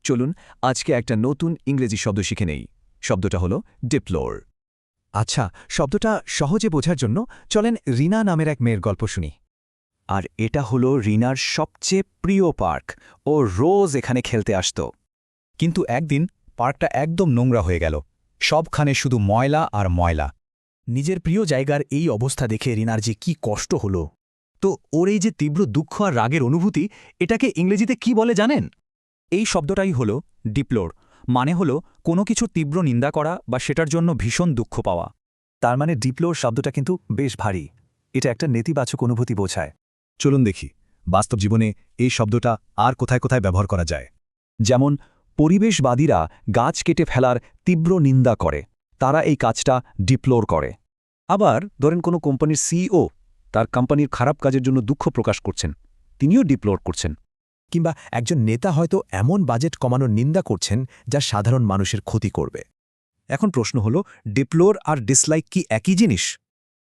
চলুন আজকে একটা নতুন ইংরেজি শব্দ শিখে নেই। শব্দটা হলো ডিপ্লোর। আচ্ছা, শব্দটা সহজে বোঝার জন্য চলেন রিনা নামের এক মেয়ের গল্প শুনি। আর এটা হলো রিনার সবচেয়ে প্রিয় পার্ক। ও রোজ এখানে খেলতে আসত। কিন্তু একদিন পার্কটা একদম নোংরা হয়ে গেল। সবখানে শুধু ময়লা আর ময়লা। নিজের প্রিয় জায়গার এই অবস্থা দেখে রিনার যে কি কষ্ট হলো। তো ওর এই যে তীব্র দুঃখ আর রাগের অনুভূতি, এটাকে ইংরেজিতে কি বলে জানেন? এই শব্দটাই হলো ডিপ্লোর। মানে হলো কোনো কিছু তীব্র নিন্দা করা বা সেটার জন্য ভীষণ দুঃখ পাওয়া। তার মানে ডিপ্লোর শব্দটা কিন্তু বেশ ভারী। এটা একটা নেতিবাচক অনুভূতি বোঝায়। চলুন দেখি বাস্তব জীবনে এই শব্দটা আর কোথায় কোথায় ব্যবহার করা যায়। যেমন পরিবেশবাদীরা গাছ কেটে ফেলার তীব্র নিন্দা করে, তারা এই কাজটা ডিপ্লোর করে। আবার ধরেন কোনো কোম্পানির সিইও তার কোম্পানির খারাপ কাজের জন্য দুঃখ প্রকাশ করছেন, তিনিও ডিপ্লোর করছেন। কিংবা একজন নেতা হয়তো এমন বাজেট কমানোর নিন্দা করছেন যা সাধারণ মানুষের ক্ষতি করবে। এখন প্রশ্ন হলো, ডিপ্লোর আর ডিসলাইক কি একই জিনিস?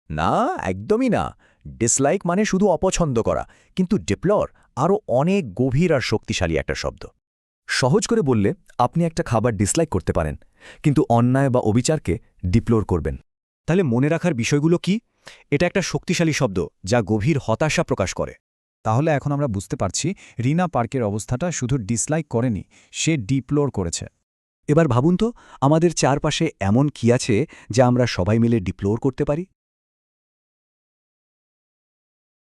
না, একদমই না। ডিসলাইক মানে শুধু অপছন্দ করা, কিন্তু ডিপ্লোর আরও অনেক গভীর আর শক্তিশালী একটা শব্দ। সহজ করে বললে আপনি একটা খাবার ডিসলাইক করতে পারেন, কিন্তু অন্যায় বা অবিচারকে ডিপ্লোর করবেন। তাহলে মনে রাখার বিষয়গুলো কি? এটা একটা শক্তিশালী শব্দ যা গভীর হতাশা প্রকাশ করে। তাহলে এখন আমরা বুঝতে পারছি রিনা পার্কের অবস্থাটা শুধু ডিসলাইক করেনি, সে ডিপ্লোর করেছে। এবার ভাবুন তো, আমাদের চারপাশে এমন কি আছে যা আমরা সবাই মিলে ডিপ্লোর করতে পারি?